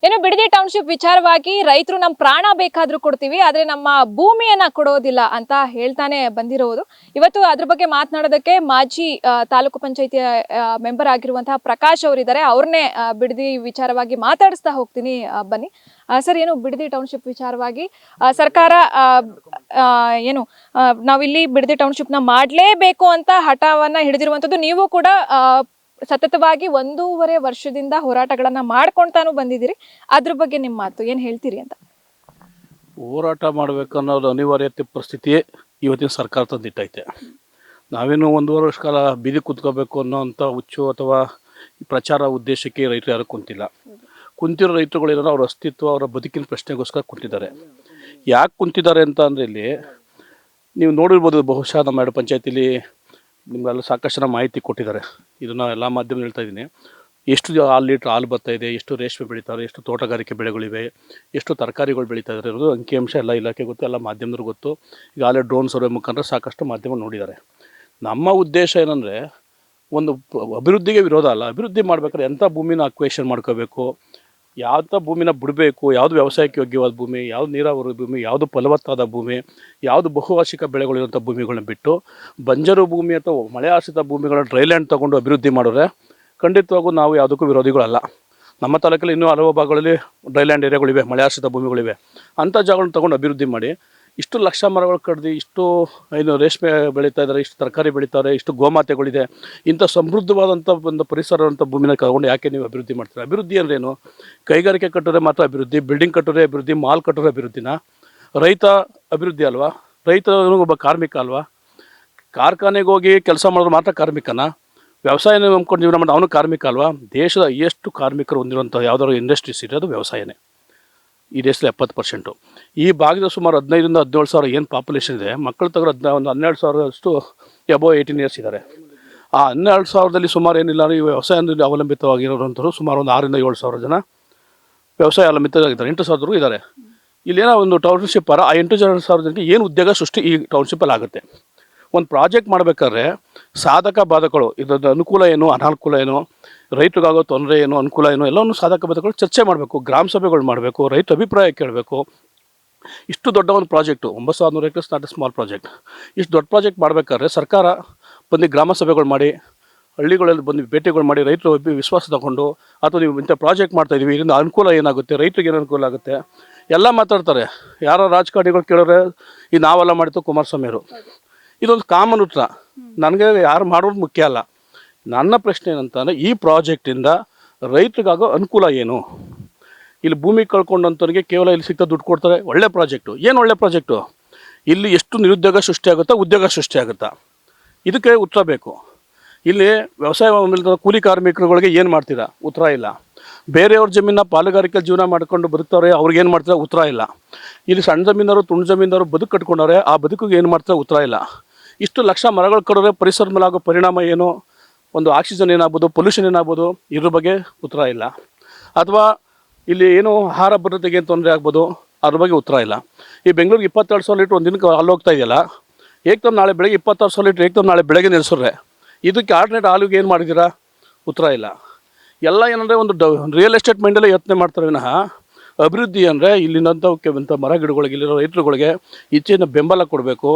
ಏನು ಬಿಡದಿ ಟೌನ್ಶಿಪ್ ವಿಚಾರವಾಗಿ ರೈತರು ನಮ್ಮ ಪ್ರಾಣ ಬೇಕಾದ್ರೂ ಕೊಡ್ತೀವಿ ಆದ್ರೆ ನಮ್ಮ ಭೂಮಿಯನ್ನ ಕೊಡೋದಿಲ್ಲ ಅಂತ ಹೇಳ್ತಾನೆ ಬಂದಿರೋದು. ಇವತ್ತು ಅದ್ರ ಬಗ್ಗೆ ಮಾತನಾಡೋದಕ್ಕೆ ಮಾಜಿ ತಾಲೂಕು ಪಂಚಾಯತಿ ಮೆಂಬರ್ ಆಗಿರುವಂತಹ ಪ್ರಕಾಶ್ ಅವರಿದ್ದಾರೆ. ಅವ್ರನ್ನೇ ಬಿಡದಿ ವಿಚಾರವಾಗಿ ಮಾತಾಡಿಸ್ತಾ ಹೋಗ್ತೀನಿ, ಬನ್ನಿ ಸರ್. ಏನು ಬಿಡದಿ ಟೌನ್ಶಿಪ್ ವಿಚಾರವಾಗಿ ಸರ್ಕಾರ ಏನು ನಾವಿಲ್ಲಿ ಬಿಡದಿ ಟೌನ್ಶಿಪ್ ನ ಮಾಡ್ಲೇಬೇಕು ಅಂತ ಹಠವನ್ನ ಹಿಡಿದಿರುವಂತದ್ದು. ನೀವು ಕೂಡ ಸತತವಾಗಿ 1.5 ವರ್ಷದಿಂದ ಹೋರಾಟಗಳನ್ನ ಮಾಡ್ಕೊಂತಾನು ಬಂದಿದ್ದೀರಿ. ಅದ್ರ ಬಗ್ಗೆ ನಿಮ್ಮ ಮಾತು ಏನು ಹೇಳ್ತೀರಿ ಅಂತ? ಹೋರಾಟ ಮಾಡಬೇಕು ಅನ್ನೋದು ಅನಿವಾರ್ಯತೆ ಪರಿಸ್ಥಿತಿಯೇ ಇವತ್ತಿನ ಸರ್ಕಾರ ತಂದಿಟ್ಟೈತೆ. ನಾವೇನು 1.5 ವರ್ಷ ಕಾಲ ಬೀದಿ ಕೂತ್ಕೋಬೇಕು ಅನ್ನೋಂಥ ಹುಚ್ಚು ಅಥವಾ ಪ್ರಚಾರ ಉದ್ದೇಶಕ್ಕೆ ರೈತರು ಯಾರು ಕುಂತಿರೋ ರೈತರುಗಳೇನಾದ್ರು ಅವ್ರ ಅಸ್ತಿತ್ವ ಅವರ ಬದುಕಿನ ಪ್ರಶ್ನೆಗೋಸ್ಕರ ಕುಂತಿದ್ದಾರೆ. ಯಾಕೆ ಕುಂತಿದ್ದಾರೆ ಅಂತ ಅಂದರೆ ಇಲ್ಲಿ ನೀವು ನೋಡಿರ್ಬೋದು, ಬಹುಶಃ ನಮ್ಮ 2 ಪಂಚಾಯತಿಲಿ ನಿಮಗೆಲ್ಲ ಸಾಕಷ್ಟು ಜನ ಮಾಹಿತಿ ಕೊಟ್ಟಿದ್ದಾರೆ. ಇದನ್ನು ಎಲ್ಲ ಮಾಧ್ಯಮ ಹೇಳ್ತಾ ಇದ್ದೀನಿ. ಎಷ್ಟು ಲೀಟ್ರ್ ಹಾಲು ಬರ್ತಾಯಿದೆ, ಎಷ್ಟು ರೇಷ್ಮೆ ಬೆಳೀತಾರೆ, ಎಷ್ಟು ತೋಟಗಾರಿಕೆ ಬೆಳೆಗಳಿವೆ, ಎಷ್ಟು ತರಕಾರಿಗಳು ಬೆಳೀತಾ ಇದ್ದಾರೆ ಇರೋದು ಅಂಕಿಅಂಶ ಎಲ್ಲ ಇಲಾಖೆ ಗೊತ್ತು, ಎಲ್ಲ ಮಾಧ್ಯಮದವ್ರಿಗೆ ಗೊತ್ತು. ಈಗಾಗಲೇ ಡ್ರೋನ್ ಸರ್ವೆ ಮುಖಾಂತರ ಸಾಕಷ್ಟು ಮಾಧ್ಯಮ ನೋಡಿದ್ದಾರೆ. ನಮ್ಮ ಉದ್ದೇಶ ಏನಂದರೆ ಒಂದು ಅಭಿವೃದ್ಧಿಗೆ ವಿರೋಧ ಅಲ್ಲ. ಅಭಿವೃದ್ಧಿ ಮಾಡ್ಬೇಕಾದ್ರೆ ಎಂಥ ಭೂಮಿನ ಅಕ್ವೇಷನ್ ಮಾಡ್ಕೋಬೇಕು, ಯಾವ ಭೂಮಿನ ಬಿಡಬೇಕು, ಯಾವುದು ವ್ಯವಸಾಯಕ್ಕೆ ಯೋಗ್ಯವಾದ ಭೂಮಿ, ಯಾವುದು ನೀರಾವರಿ ಭೂಮಿ, ಯಾವುದು ಫಲವತ್ತಾದ ಭೂಮಿ, ಯಾವುದು ಬಹುವಾರ್ಷಿಕ ಬೆಳೆಗಳಿರುವಂಥ ಭೂಮಿಗಳನ್ನ ಬಿಟ್ಟು ಬಂಜರು ಭೂಮಿ ಅಥವಾ ಮಳೆ ಆಶ್ರಿತ ಭೂಮಿಗಳನ್ನ ಡ್ರೈಲ್ಯಾಂಡ್ ತೊಗೊಂಡು ಅಭಿವೃದ್ಧಿ ಮಾಡಿದ್ರೆ ಖಂಡಿತವಾಗೂ ನಾವು ಯಾವುದಕ್ಕೂ ವಿರೋಧಿಗಳಲ್ಲ. ನಮ್ಮ ತಾಲೂಕಲ್ಲಿ ಇನ್ನೂ ಹಲವು ಭಾಗಗಳಲ್ಲಿ ಡ್ರೈಲ್ಯಾಂಡ್ ಏರಿಯಾಗಳಿವೆ, ಮಳೆ ಆಶ್ರಿತ ಭೂಮಿಗಳಿವೆ. ಅಂಥ ಜಾಗಗಳನ್ನ ತೊಗೊಂಡು ಅಭಿವೃದ್ಧಿ ಮಾಡಿ ಇಷ್ಟು ಲಕ್ಷ ಮರಗಳು ಕಡ್ದು ಇಷ್ಟು ಏನು ರೇಷ್ಮೆ ಬೆಳೀತಾ ಇದ್ದಾರೆ, ಇಷ್ಟು ತರಕಾರಿ ಬೆಳೀತಾರೆ, ಇಷ್ಟು ಗೋಮಾತೆಗಳಿದೆ, ಇಂಥ ಸಮೃದ್ಧವಾದಂಥ ಒಂದು ಪರಿಸರವಂಥ ಭೂಮಿನ ತಗೊಂಡು ಯಾಕೆ ನೀವು ಅಭಿವೃದ್ಧಿ ಮಾಡ್ತೀರಾ? ಅಭಿವೃದ್ಧಿ ಅಂದ್ರೇನು? ಕೈಗಾರಿಕೆ ಕಟ್ಟೋರೆ ಮಾತ್ರ ಅಭಿವೃದ್ಧಿ, ಬಿಲ್ಡಿಂಗ್ ಕಟ್ಟೋರೆ ಅಭಿವೃದ್ಧಿ, ಮಾಲ್ ಕಟ್ಟೋರೆ ಅಭಿವೃದ್ಧಿನ? ರೈತ ಅಭಿವೃದ್ಧಿ ಅಲ್ವಾ? ರೈತನು ಒಬ್ಬ ಕಾರ್ಮಿಕ ಅಲ್ವಾ? ಕಾರ್ಖಾನೆಗೆ ಹೋಗಿ ಕೆಲಸ ಮಾಡೋದು ಮಾತ್ರ ಕಾರ್ಮಿಕನ? ವ್ಯವಸಾಯನ ನಂಬ್ಕೊಂಡು ಜೀವನ ಮಾಡಿ ಅವನು ಕಾರ್ಮಿಕ ಅಲ್ವಾ? ದೇಶದ ಎಷ್ಟು ಕಾರ್ಮಿಕರು ಹೊಂದಿರುವಂಥ ಯಾವ್ದಾದ್ರು ಇಂಡಸ್ಟ್ರೀಸ್ ಇರೋದು ವ್ಯವಸಾಯನೇ. ಈ ದೇಶದಲ್ಲಿ 70%. ಈ ಭಾಗದ ಸುಮಾರು 15,000 to 17,000 ಏನು ಪಾಪ್ಯುಲೇಷನ್ ಇದೆ, ಮಕ್ಕಳು ತಗೋ ಒಂದು 12,000 ಎಬೋ 18 years ಇದ್ದಾರೆ. ಆ 12,000ದಲ್ಲಿ ಸುಮಾರು ಏನಿಲ್ಲ ಈ ವ್ಯವಸಾಯದಲ್ಲಿ ಅವಲಂಬಿತವಾಗಿರೋರಂಥವ್ರು ಸುಮಾರು ಒಂದು 6,000 to 7,000 ಜನ ವ್ಯವಸಾಯ ಅವಲಂಬಿತವಾಗಿದ್ದಾರೆ. 8,000 ಇದ್ದಾರೆ. ಇಲ್ಲೇನೋ ಒಂದು ಟೌನ್ಶಿಪ್ ಆ 8,000 ಜನಕ್ಕೆ ಏನು ಉದ್ಯೋಗ ಸೃಷ್ಟಿ ಈ ಟೌನ್ಶಿಪ್ಪಲ್ಲಿ ಆಗುತ್ತೆ? ಒಂದು ಪ್ರಾಜೆಕ್ಟ್ ಮಾಡಬೇಕಾದ್ರೆ ಸಾಧಕ ಬಾಧಕಗಳು, ಇದರ ಅನುಕೂಲ ಏನು, ಅನಾನುಕೂಲ ಏನು, ರೈತರಿಗಾಗೋ ತೊಂದರೆ ಏನು, ಅನುಕೂಲ ಏನು, ಎಲ್ಲವನ್ನು ಸಾಧಕ ಬಾಧಕಗಳು ಚರ್ಚೆ ಮಾಡಬೇಕು, ಗ್ರಾಮ ಸಭೆಗಳು ಮಾಡಬೇಕು, ರೈತ ಅಭಿಪ್ರಾಯ ಕೇಳಬೇಕು. ಇಷ್ಟು ದೊಡ್ಡ ಒಂದು project 9,100 acres not A small project. ಇಷ್ಟು ದೊಡ್ಡ ಪ್ರಾಜೆಕ್ಟ್ ಮಾಡಬೇಕಾದ್ರೆ ಸರ್ಕಾರ ಬಂದು ಗ್ರಾಮ ಸಭೆಗಳು ಮಾಡಿ, ಹಳ್ಳಿಗಳಲ್ಲಿ ಬಂದು ಭೇಟಿಗಳು ಮಾಡಿ, ರೈತರು ವಿಶ್ವಾಸ ತಗೊಂಡು ಅಥವಾ ನೀವು ಇಂಥ ಪ್ರಾಜೆಕ್ಟ್ ಮಾಡ್ತಾಯಿದ್ದೀವಿ, ಇದರಿಂದ ಅನುಕೂಲ ಏನಾಗುತ್ತೆ, ರೈತರಿಗೆ ಏನು ಅನುಕೂಲ ಆಗುತ್ತೆ ಎಲ್ಲ ಮಾತಾಡ್ತಾರೆ. ಯಾರೋ ರಾಜಕಾರಣಿಗಳು ಕೇಳೋರೆ ಈ ನಾವೆಲ್ಲ ಮಾಡಿತು ಕುಮಾರಸ್ವಾಮಿಯವರು. ಇದೊಂದು ಕಾಮನ್ ಉತ್ತರ. ನನಗೆ ಯಾರು ಮಾಡೋದು ಮುಖ್ಯ ಅಲ್ಲ. ನನ್ನ ಪ್ರಶ್ನೆ ಏನಂತಂದರೆ ಈ ಪ್ರಾಜೆಕ್ಟಿಂದ ರೈತರಿಗಾಗೋ ಅನುಕೂಲ ಏನು? ಇಲ್ಲಿ ಭೂಮಿ ಕಳ್ಕೊಂಡಂಥವ್ರಿಗೆ ಕೇವಲ ಇಲ್ಲಿ ಸಿಗ್ತಾ ದುಡ್ಡು ಕೊಡ್ತಾರೆ. ಒಳ್ಳೆ ಪ್ರಾಜೆಕ್ಟು. ಏನು ಒಳ್ಳೆ ಪ್ರಾಜೆಕ್ಟು? ಇಲ್ಲಿ ಎಷ್ಟು ನಿರುದ್ಯೋಗ ಸೃಷ್ಟಿಯಾಗುತ್ತಾ, ಉದ್ಯೋಗ ಸೃಷ್ಟಿಯಾಗುತ್ತಾ? ಇದಕ್ಕೆ ಉತ್ತರ ಬೇಕು. ಇಲ್ಲಿ ವ್ಯವಸಾಯ ಕೂಲಿ ಕಾರ್ಮಿಕರುಗಳಿಗೆ ಏನು ಮಾಡ್ತೀರಾ? ಉತ್ತರ ಇಲ್ಲ. ಬೇರೆಯವ್ರ ಜಮೀನ ಪಾಲುಗಾರಿಕೆ ಜೀವನ ಮಾಡ್ಕೊಂಡು ಬದುಕ್ತವ್ರೆ, ಅವ್ರಿಗೆ ಏನು ಮಾಡ್ತಾರೆ? ಉತ್ತರ ಇಲ್ಲ. ಇಲ್ಲಿ ಸಣ್ಣ ಜಮೀನವರು ತುಂಡು ಜಮೀನವರು ಬದುಕು ಕಟ್ಕೊಂಡವ್ರೆ, ಆ ಬದುಕಿಗೆ ಏನು ಮಾಡ್ತಾರೆ? ಉತ್ತರ ಇಲ್ಲ. ಇಷ್ಟು ಲಕ್ಷ ಮರಗಳು ಕಡಿದ್ರೆ ಪರಿಸರದ ಮೇಲೆ ಆಗೋ ಪರಿಣಾಮ ಏನು? ಒಂದು ಆಕ್ಸಿಜನ್ ಏನಾಗ್ಬೋದು, ಪೊಲ್ಯೂಷನ್ ಏನಾಗ್ಬೋದು, ಇದ್ರ ಬಗ್ಗೆ ಉತ್ತರ ಇಲ್ಲ. ಅಥವಾ ಇಲ್ಲಿ ಏನು ಆಹಾರ ಭದ್ರತೆಗೆ ತೊಂದರೆ ಆಗ್ಬೋದು, ಅದ್ರ ಬಗ್ಗೆ ಉತ್ತರ ಇಲ್ಲ. ಈ ಬೆಂಗಳೂರಿಗೆ 22,000 ಲೀಟ್ರ್ ಒಂದು ದಿನಕ್ಕೆ ಹಾಲು ಹೋಗ್ತಾ ಇದೆಯಲ್ಲ, ಏಕ್ದಮ್ ನಾಳೆ ಬೆಳಗ್ಗೆ 26,000 ಲೀಟ್ರ್ ಏಕ್ದಮ್ ನಾಳೆ ಬೆಳಗ್ಗೆ ನಿಲ್ಲಿಸ್ರೆ ಇದಕ್ಕೆ ಆಲ್ಟರ್ನೇಟ್ ಹಾಲಿಗೆ ಏನು ಮಾಡಿದ್ದೀರಾ? ಉತ್ತರ ಇಲ್ಲ. ಎಲ್ಲ ಏನಂದರೆ ಒಂದು ರಿಯಲ್ ಎಸ್ಟೇಟ್ ಮೈಂಡಲ್ಲೇ ಯೋಚನೆ ಮಾಡ್ತಾರೆ ವಿನಃ ಅಭಿವೃದ್ಧಿ ಅಂದರೆ ಇಲ್ಲಿನಂಥ ಮರ ಗಿಡಗಳಿಗೆ, ಇಲ್ಲಿರೋ ರೈತರುಗಳಿಗೆ ಹೆಚ್ಚಿನ ಬೆಂಬಲ ಕೊಡಬೇಕು.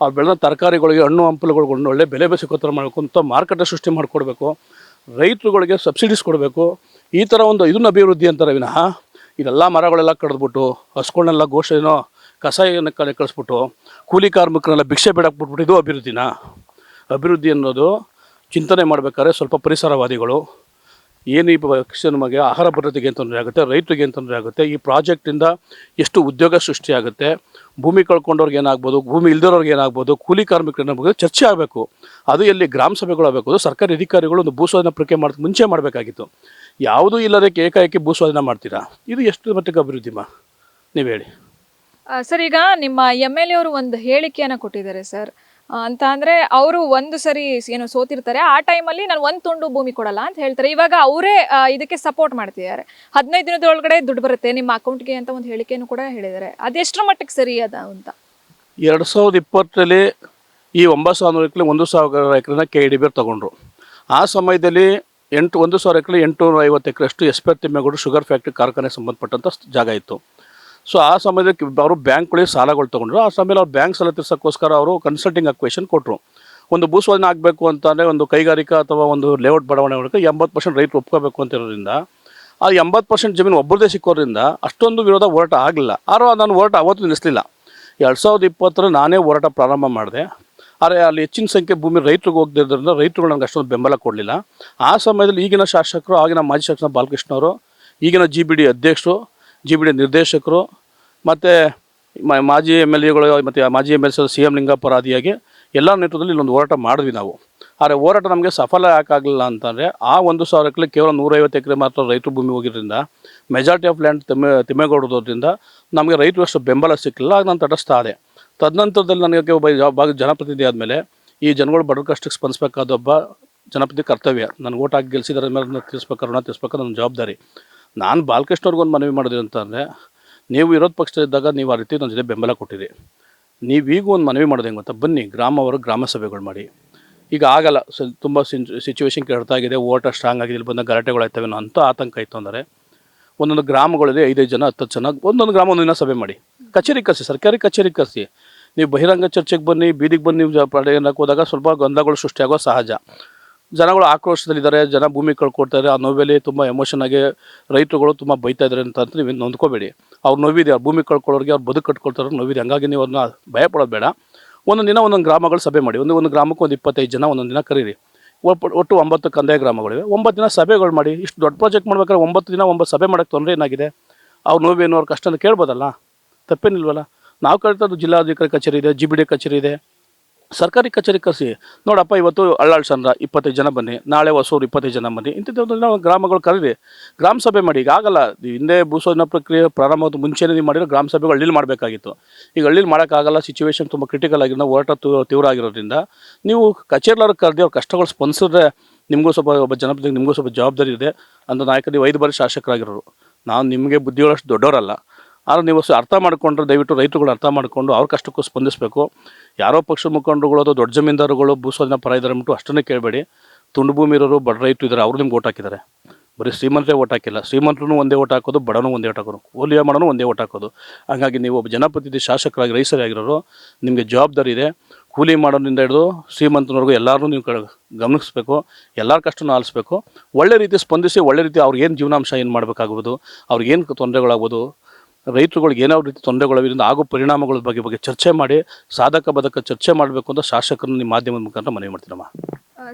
ಅವ್ರು ಬೆಳೆದ ತರಕಾರಿಗಳಿಗೆ, ಹಣ್ಣು ಹಂಪಲುಗಳಿಗೆ ಒಳ್ಳೆ ಬೆಲೆ ಸಿಕ್ಕೋ ಮಾಡಬೇಕು ಅಂತ ಮಾರುಕಟ್ಟೆ ಸೃಷ್ಟಿ ಮಾಡಿಕೊಡ್ಬೇಕು. ರೈತರುಗಳಿಗೆ ಸಬ್ಸಿಡೀಸ್ ಕೊಡಬೇಕು. ಈ ಥರ ಒಂದು ಇದನ್ನ ಅಭಿವೃದ್ಧಿ ಅಂತಾರೆ ವಿನಃ ಇದೆಲ್ಲ ಮರಗಳೆಲ್ಲ ಕಡಿದ್ಬಿಟ್ಟು ಹಸ್ಗಳನ್ನೆಲ್ಲ ಘೋಷಣೆನೋ ಕಸಾಯನ ಕಳಿಸ್ಬಿಟ್ಟು ಕೂಲಿ ಕಾರ್ಮಿಕರನ್ನೆಲ್ಲ ಭಿಕ್ಷೆ ಬಿಡಕ್ಕೆ ಬಿಟ್ಬಿಟ್ಟು ಇದು ಅಭಿವೃದ್ಧಿನ? ಅಭಿವೃದ್ಧಿ ಅನ್ನೋದು ಚಿಂತನೆ ಮಾಡಬೇಕಾದ್ರೆ ಸ್ವಲ್ಪ ಪರಿಸರವಾದಿಗಳು ಏನು ಈ ನಮಗೆ ಆಹಾರ ಭದ್ರತೆಗೆ ಏನು ತೊಂದರೆ ಆಗುತ್ತೆ, ರೈತರಿಗೆ ಏನು ತೊಂದರೆ ಆಗುತ್ತೆ, ಈ ಪ್ರಾಜೆಕ್ಟಿಂದ ಎಷ್ಟು ಉದ್ಯೋಗ ಸೃಷ್ಟಿಯಾಗುತ್ತೆ, ಭೂಮಿ ಕಳ್ಕೊಂಡವ್ರಿಗೆ ಏನಾಗ್ಬೋದು, ಭೂಮಿ ಇಲ್ದಿರೋರ್ಗೆ ಏನಾಗ್ಬೋದು, ಕೂಲಿ ಕಾರ್ಮಿಕರನ್ನ ಬಗ್ಗೆ ಚರ್ಚೆ ಆಗಬೇಕು. ಅದು ಎಲ್ಲಿ ಗ್ರಾಮ ಸಭೆಗಳು ಆಗಬೇಕು. ಸರ್ಕಾರಿ ಅಧಿಕಾರಿಗಳು ಒಂದು ಭೂಸ್ವಾಧೀನ ಪ್ರಕ್ರಿಯೆ ಮುಂಚೆ ಮಾಡಬೇಕಾಗಿತ್ತು. ಯಾವುದೂ ಇಲ್ಲದಕ್ಕೆ ಏಕಾಏಕಿ ಭೂಸ್ವಾಧೀನ ಮಾಡ್ತೀರಾ? ಇದು ಎಷ್ಟು ಮಟ್ಟಿಗೆ ಅಭಿವೃದ್ಧಿ ನೀವು ಹೇಳಿ ಸರ್. ಈಗ ನಿಮ್ಮ MLA ಅವರು ಒಂದು ಹೇಳಿಕೆಯನ್ನು ಕೊಟ್ಟಿದ್ದಾರೆ ಸರ್. ಅಂತ ಅಂದ್ರೆ ಅವರು ಒಂದು ಸರಿ ಏನೋ ಸೋತಿರ್ತಾರೆ, ಆ ಟೈಮಲ್ಲಿ ನಾನು 1 ತುಂಡು ಭೂಮಿ ಕೊಡಲ್ಲ ಅಂತ ಹೇಳ್ತಾರೆ. ಇವಾಗ ಅವರೇ ಇದಕ್ಕೆ ಸಪೋರ್ಟ್ ಮಾಡ್ತಿದ್ದಾರೆ. 15 ದಿನದೊಳಗಡೆ ದುಡ್ಡು ಬರುತ್ತೆ ನಿಮ್ಮ ಅಕೌಂಟ್ಗೆ ಅಂತ ಒಂದು ಹೇಳಿಕೆಯನ್ನು ಕೂಡ ಹೇಳಿದ್ದಾರೆ. ಅದೆಷ್ಟರ ಮಟ್ಟಿಗೆ ಸರಿ ಅದ ಅಂತ? 2020ರಲ್ಲಿ ಈ 9,100 1,000 ಎಕರೆನ KDB ತಗೊಂಡ್ರು. ಆ ಸಮಯದಲ್ಲಿ 1,000 ಎಕರೆ 850 ಎಕರೆಷ್ಟು ಎಸ್ಪೇರ್ ತಿಮ್ಮೇಗೌಡರು ಶುಗರ್ ಫ್ಯಾಕ್ಟ್ರಿ ಕಾರ್ಖಾನೆ ಸಂಬಂಧಪಟ್ಟಂಥ ಜಾಗ ಇತ್ತು. ಸೊ ಆ ಸಮಯದಲ್ಲಿ ಅವರು ಬ್ಯಾಂಕ್ಗಳಿಗೆ ಸಾಲಗಳು ತೊಗೊಂಡ್ರು. ಆ ಸಮಯದಲ್ಲಿ ಅವ್ರು ಬ್ಯಾಂಕ್ ಸಾಲ ತೀರ್ಸೋಕ್ಕೋಸ್ಕರ ಅವರು ಕನ್ಸಲ್ಟಿಂಗ್ ಅಕ್ವೇಷನ್ ಕೊಟ್ಟರು. ಒಂದು ಭೂಸ್ವಾಧೀನ ಆಗಬೇಕು ಅಂತಂದರೆ ಒಂದು ಕೈಗಾರಿಕಾ ಅಥವಾ ಒಂದು ಲೇಔಟ್ ಬಡಾವಣೆ ಒಳಗೆ 80% ರೈತರು ಒಪ್ಕೋಬೇಕು ಅಂತ ಇರೋದ್ರಿಂದ ಆ 80% ಜಮೀನು ಒಬ್ಬರದೇ ಸಿಕ್ಕೋದ್ರಿಂದ ಅಷ್ಟೊಂದು ವಿರೋಧ ಹೋರಾಟ ಆಗಲಿಲ್ಲ. ಆದರೂ ನಾನು ಹೋರಾಟ ಅವತ್ತು ನಿಲ್ಲಿಸಲಿಲ್ಲ. 2020 ನಾನೇ ಹೋರಾಟ ಪ್ರಾರಂಭ ಮಾಡಿದೆ. ಆದರೆ ಅಲ್ಲಿ ಹೆಚ್ಚಿನ ಸಂಖ್ಯೆ ಭೂಮಿ ರೈತರಿಗೆ ಹೋಗ್ದಿರೋದ್ರಿಂದ ರೈತರು ನನಗೆ ಅಷ್ಟೊಂದು ಬೆಂಬಲ ಕೊಡಲಿಲ್ಲ. ಆ ಸಮಯದಲ್ಲಿ ಈಗಿನ ಶಾಸಕರು, ಆಗಿನ ಮಾಜಿ ಶಾಸಕ ಬಾಲಕೃಷ್ಣ ಅವರು, ಈಗಿನ GBD ಅಧ್ಯಕ್ಷರು, GBD ನಿರ್ದೇಶಕರು ಮತ್ತು ಮಾಜಿ MLAಗಳು ಮತ್ತು ಮಾಜಿ MLC CM ಲಿಂಗಪ್ಪ ಆದಿಯಾಗಿ ಎಲ್ಲ ನೇತೃತ್ವದಲ್ಲಿ ಇಲ್ಲೊಂದು ಹೋರಾಟ ಮಾಡಿದ್ವಿ ನಾವು. ಆದರೆ ಹೋರಾಟ ನಮಗೆ ಸಫಲ ಯಾಕಾಗಲಿಲ್ಲ ಅಂತಂದರೆ ಆ 1,000 ಎಕರೆ ಕೇವಲ 150 ಎಕರೆ ಮಾತ್ರ ರೈತರು ಭೂಮಿ ಹೋಗಿದ್ದರಿಂದ ಮೆಜಾರಿಟಿ ಆಫ್ ಲ್ಯಾಂಡ್ ತಿಮ್ಮೇಗೌಡದ್ರಿಂದ ನಮಗೆ ರೈತರು ಅಷ್ಟು ಬೆಂಬಲ ಸಿಕ್ಕಲಿಲ್ಲ. ಆಗ ನಾನು ತಟಸ್ಥ ಆದೆ. ತದನಂತರದಲ್ಲಿ ನನಗೆ ಒಬ್ಬ ಜನಪ್ರತಿನಿಧಿ ಆದಮೇಲೆ ಈ ಜನಗಳು ಬಡವ್ರ ಕಷ್ಟಕ್ಕೆ ಸ್ಪಂದಿಸಬೇಕಾದ ಒಬ್ಬ ಜನಪ್ರತಿನಿಧಿ ಕರ್ತವ್ಯ. ನನಗೆ ಓಟ್ ಹಾಕಿ ಗೆಲ್ಸಿದ್ರೆ ಮೇಲೆ ತೀರಿಸ್ಬೇಕಾದ್ರೆ ಋಣ ತೀರಿಸ್ಬೇಕಾದ್ರೆ ನನ್ನ ಜವಾಬ್ದಾರಿ. ನಾನು ಬಾಲಕೃಷ್ಣವ್ರಿಗೊಂದು ಮನವಿ ಮಾಡಿದೆ ಅಂತಂದರೆ, ನೀವು ವಿರೋಧ ಪಕ್ಷದಲ್ಲಿದ್ದಾಗ ನೀವು ಆ ರೀತಿ ನನ್ನ ಜೊತೆ ಬೆಂಬಲ ಕೊಟ್ಟಿರಿ. ನೀವೀಗ ಒಂದು ಮನವಿ ಮಾಡೋದು ಹೆಂಗೆ ಗೊತ್ತಾ, ಬನ್ನಿ ಗ್ರಾಮ ಸಭೆಗಳು ಮಾಡಿ. ಈಗ ಆಗಲ್ಲ, ತುಂಬ ಸಿಚುವೇಶನ್ ಕೆಡ್ತಾ ಆಗಿದೆ, ಓಟ ಸ್ಟ್ರಾಂಗ್ ಆಗಿದೆ, ಇಲ್ಲಿ ಬಂದ ಗಲಾಟೆಗಳಾಯ್ತವೆ ಅನ್ನೋ ಅಂಥ ಆತಂಕ ಇತ್ತು ಅಂದರೆ ಒಂದೊಂದು ಗ್ರಾಮಗಳಿದೆ 5 ಜನ 10 ಜನ ಒಂದೊಂದು ಗ್ರಾಮ ಒಂದಿನ ಸಭೆ ಮಾಡಿ, ಕಚೇರಿ ಕರೆಸಿ, ಸರ್ಕಾರಿ ಕಚೇರಿ ಕರೆಸಿ. ನೀವು ಬಹಿರಂಗ ಚರ್ಚೆಗೆ ಬನ್ನಿ, ಬೀದಿಗೆ ಬಂದು ನೀವು ಪಡೆಯಕ್ಕೆ ಹೋದಾಗ ಸ್ವಲ್ಪ ಗೊಂದಲಗಳು ಸೃಷ್ಟಿಯಾಗೋ ಸಹಜ. ಜನಗಳು ಆಕ್ರೋಶದಲ್ಲಿದ್ದಾರೆ, ಜನ ಭೂಮಿ ಕಳ್ಕೊಡ್ತಾರೆ. ಆ ನೋವಲ್ಲಿ ತುಂಬ ಎಮೋಷನ್ ಆಗಿ ರೈತರುಗಳು ತುಂಬ ಬೈತಾ ಇದ್ದಾರೆ ಅಂತ ನೀವು ನೊಂದ್ಕೋಬೇಡಿ. ಅವ್ರು ನೋವಿದೆ, ಅವ್ರು ಭೂಮಿ ಕಳ್ಕೊಳ್ಳೋರಿಗೆ ಅವ್ರು ಬದುಕು ಕಟ್ಕೊಳ್ತಾರೆ ನೋವಿದೆ. ಹಂಗಾಗಿ ನೀವು ಅದನ್ನ ಭಯಪಡೋದು ಬೇಡ. ಒಂದೊಂದು ದಿನ ಒಂದೊಂದು ಗ್ರಾಮಗಳು ಸಭೆ ಮಾಡಿ. ಒಂದು ಗ್ರಾಮಕ್ಕೆ ಒಂದು 25 ಜನ ಒಂದೊಂದು ದಿನ ಕರೀರಿ. ಒಟ್ಟು 9 ಕಂದಾಯ ಗ್ರಾಮಗಳಿವೆ. 9 ದಿನ ಸಭೆಗಳು ಮಾಡಿ. ಇಷ್ಟು ದೊಡ್ಡ ಪ್ರಾಜೆಕ್ಟ್ ಮಾಡ್ಬೇಕಾದ್ರೆ 9 ದಿನ 9 ಸಭೆ ಮಾಡೋಕ್ಕೆ ತೊಂದರೆ ಏನಾಗಿದೆ? ಅವ್ರು ನೋವೇನು, ಅವ್ರ ಕಷ್ಟನ ಕೇಳ್ಬೋದಲ್ಲ, ತಪ್ಪೇನಿಲ್ವಲ್ಲ. ನಾವು ಕೇಳ್ತಾ ಜಿಲ್ಲಾಧಿಕಾರಿ ಕಚೇರಿ ಇದೆ, GBD ಕಚೇರಿ ಇದೆ, ಸರ್ಕಾರಿ ಕಚೇರಿ ಕರೆಸಿ. ನೋಡಪ್ಪ, ಇವತ್ತು ಅಳ್ಳಾಳ್ಸಂದ್ರ 25 ಜನ ಬನ್ನಿ, ನಾಳೆ ಹೊಸೂರು 25 ಜನ ಬನ್ನಿ. ಇಂಥದ್ದು ಗ್ರಾಮಗಳು ಕರೀರಿ, ಗ್ರಾಮ ಸಭೆ ಮಾಡಿ. ಈಗ ಆಗಲ್ಲ, ಹಿಂದೆ ಭೂಸ್ವಾಧೀನ ಪ್ರಕ್ರಿಯೆ ಪ್ರಾರಂಭವಾದ ಮುಂಚೆನೇ ನೀವು ಮಾಡಿರೋ ಗ್ರಾಮ ಸಭೆಗಳು ಹಳ್ಳಿಲಿ ಮಾಡಬೇಕಾಗಿತ್ತು. ಈಗ ಹಳ್ಳಿಲಿ ಮಾಡೋಕ್ಕಾಗಲ್ಲ, ಸಿಚುವೇಶನ್ ತುಂಬ ಕ್ರಿಟಿಕಲ್ ಆಗಿರೋ, ಹೋರಾಟ ತೀವ್ರ ಆಗಿರೋದ್ರಿಂದ ನೀವು ಕಚೇರಿಯವ್ರಿಗೆ ಕರೆದಿ ಅವ್ರ ಕಷ್ಟಗಳು ಸ್ಪಂದಿಸಿದ್ರೆ ನಿಮಗೂ ಸ್ವಲ್ಪ ಒಬ್ಬ ಜನಪ್ರತಿನಿಧಿ, ನಿಮಗೂ ಸ್ವಲ್ಪ ಜವಾಬ್ದಾರಿ ಇದೆ ಅಂತ. ನಾಯಕ ನೀವು 5 ಬಾರಿ ಶಾಸಕರಾಗಿರೋರು, ನಾವು ನಿಮಗೆ ಬುದ್ಧಿಗಳಷ್ಟು ದೊಡ್ಡವರಲ್ಲ. ಆದರೆ ನೀವು ಅರ್ಥ ಮಾಡಿಕೊಂಡ್ರೆ ದಯವಿಟ್ಟು ರೈತರುಗಳು ಅರ್ಥ ಮಾಡಿಕೊಂಡು ಅವ್ರ ಕಷ್ಟಕ್ಕೂ ಸ್ಪಂದಿಸಬೇಕು. ಯಾರೋ ಪಕ್ಷದ ಮುಖಂಡರುಗಳು ಅಥವಾ ದೊಡ್ಡ ಜಮೀನ್ದಾರುಗಳು ಭೂಸ್ವಾಧೀನ ಪರ ಇದ್ದಾರೆ ಅಂದ್ಬಿಟ್ಟು ಅಷ್ಟನ್ನೇ ಕೇಳಬೇಡಿ. ತುಂಡು ಭೂಮಿ ಇರೋರು, ಬಡ ರೈತರು ಇದ್ದಾರೆ, ಅವರು ನಿಮ್ಗೆ ಓಟ್ ಹಾಕಿದ್ದಾರೆ. ಬರೀ ಶ್ರೀಮಂತರೇ ಓಟ್ ಹಾಕಿಲ್ಲ, ಶ್ರೀಮಂತರು ಒಂದೇ ಓಟ್ ಹಾಕೋದು, ಬಡವನು ಒಂದೇ ಓಟ್ ಹಾಕೋದು, ಓಲಿಯಾ ಮಾಡೋನು ಒಂದೇ ಓಟ್ ಹಾಕೋದು. ಹಾಗಾಗಿ ನೀವು ಒಬ್ಬ ಜನಪ್ರತಿನಿಧಿ ಶಾಸಕರಾಗಿ ರೈತರಾಗಿರೋರು, ನಿಮಗೆ ಜವಾಬ್ದಾರಿ ಇದೆ. ಕೂಲಿ ಮಾಡೋದ್ರಿಂದ ಹಿಡಿದು ಶ್ರೀಮಂತನವರೆಗೂ ಎಲ್ಲರೂ ನೀವು ಗಮನಿಸಬೇಕು, ಎಲ್ಲರ ಕಷ್ಟನೂ ಆಲಿಸ್ಬೇಕು. ಒಳ್ಳೆ ರೀತಿ ಸ್ಪಂದಿಸಿ, ಒಳ್ಳೆ ರೀತಿ ಅವ್ರಿಗೇನು ಜೀವನಾಂಶ ಏನು ಮಾಡಬೇಕಾಗ್ಬೋದು, ಅವ್ರಿಗೇನು ತೊಂದರೆಗಳಾಗ್ಬೋದು, ರೈತರುಗಳಿಗೆ ಏನೋ ರೀತಿ ತೊಂದರೆಗಳಿಂದ ಆಗೋ ಪರಿಣಾಮಗಳ ಬಗ್ಗೆ ಚರ್ಚೆ ಮಾಡಿ, ಸಾಧಕ ಬಾಧಕ ಚರ್ಚೆ ಮಾಡಬೇಕು ಅಂತ ಶಾಸಕರನ್ನು ನಿಮ್ಮ ಮಾಧ್ಯಮದ ಮುಖಾಂತರ ಮನವಿ ಮಾಡ್ತೀನಮ್ಮ.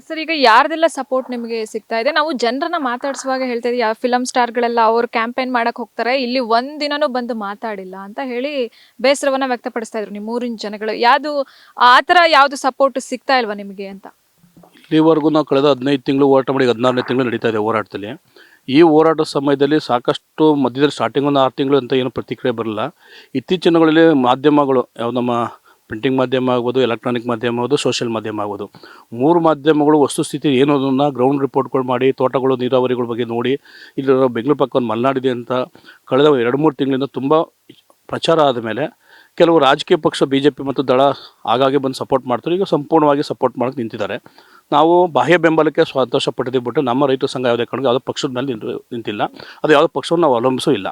ಸರ್, ಈಗ ಯಾರ್ದೆಲ್ಲ ಸಪೋರ್ಟ್ ನಿಮಗೆ ಸಿಗ್ತಾ ಇದೆ? ನಾವು ಜನರನ್ನ ಮಾತಾಡಿಸುವಾಗ ಹೇಳ್ತಾ ಇದ್ದೀವಿ, ಯಾವ ಫಿಲಮ್ ಸ್ಟಾರ್ಗಳೆಲ್ಲ ಅವ್ರು ಕ್ಯಾಂಪೇನ್ ಮಾಡಕ್ ಹೋಗ್ತಾರೆ, ಇಲ್ಲಿ ಒಂದಿನನೂ ಬಂದು ಮಾತಾಡಿಲ್ಲ ಅಂತ ಹೇಳಿ ಬೇಸರವನ್ನ ವ್ಯಕ್ತಪಡಿಸ್ತಾ ಇದ್ರು ನಿಮ್ಮ ಊರಿನ ಜನಗಳು. ಆ ಥರ ಯಾವುದು ಸಪೋರ್ಟ್ ಸಿಗ್ತಾ ಇಲ್ವಾ ನಿಮಗೆ ಅಂತ? ಇಲ್ಲಿವರೆಗೂ ನಾವು ಕಳೆದ 15 ತಿಂಗಳು ಹೋರಾಟ ಮಾಡಿ 14ನೇ ತಿಂಗಳು ನಡೀತಾ ಇದೆ ಹೋರಾಟದಲ್ಲಿ. ಈ ಹೋರಾಟದ ಸಮಯದಲ್ಲಿ ಸಾಕಷ್ಟು ಮಧ್ಯದಲ್ಲಿ ಸ್ಟಾರ್ಟಿಂಗ್ ಒಂದು 6 ತಿಂಗಳು ಅಂತ ಏನು ಪ್ರತಿಕ್ರಿಯೆ ಬರಲ್ಲ. ಇತ್ತೀಚಿನ ದಿನಗಳಲ್ಲಿ ಮಾಧ್ಯಮಗಳು, ಯಾವ ನಮ್ಮ ಪ್ರಿಂಟಿಂಗ್ ಮಾಧ್ಯಮ ಆಗ್ಬೋದು, ಎಲೆಕ್ಟ್ರಾನಿಕ್ ಮಾಧ್ಯಮ ಆಗ್ಬೋದು, ಸೋಷಿಯಲ್ ಮಾಧ್ಯಮ ಆಗ್ಬೋದು, 3 ಮಾಧ್ಯಮಗಳು ವಸ್ತುಸ್ಥಿತಿ ಏನು ಅದನ್ನು ಗ್ರೌಂಡ್ ರಿಪೋರ್ಟ್ಗಳು ಮಾಡಿ, ತೋಟಗಳು ನೀರಾವರಿಗಳ ಬಗ್ಗೆ ನೋಡಿ, ಇಲ್ಲಿ ಬೆಂಗಳೂರು ಪಕ್ಕ ಒಂದು ಮಲೆನಾಡಿದೆ ಅಂತ ಕಳೆದ 2-3 ತಿಂಗಳಿಂದ ತುಂಬ ಪ್ರಚಾರ ಆದಮೇಲೆ ಕೆಲವು ರಾಜಕೀಯ ಪಕ್ಷ BJP ಮತ್ತು ದಳ ಆಗಾಗ್ಗೆ ಬಂದು ಸಪೋರ್ಟ್ ಮಾಡ್ತಾರೆ. ಈಗ ಸಂಪೂರ್ಣವಾಗಿ ಸಪೋರ್ಟ್ ಮಾಡೋಕ್ಕೆ ನಿಂತಿದ್ದಾರೆ. ನಾವು ಬಾಹ್ಯ ಬೆಂಬಲಕ್ಕೆ ಸಂತೋಷ ಪಟ್ಟಿದ್ದೀವಿ ಬಿಟ್ಟು ನಮ್ಮ ರೈತ ಸಂಘ ಯಾವುದೇ ಕಾರಣಕ್ಕೆ ಯಾವುದೋ ಪಕ್ಷದ ಮೇಲೆ ನಿಂತಿಲ್ಲ. ಅದು ಯಾವುದೋ ಪಕ್ಷವನ್ನು ನಾವು ಅವಲಂಬಿಸೂ ಇಲ್ಲ.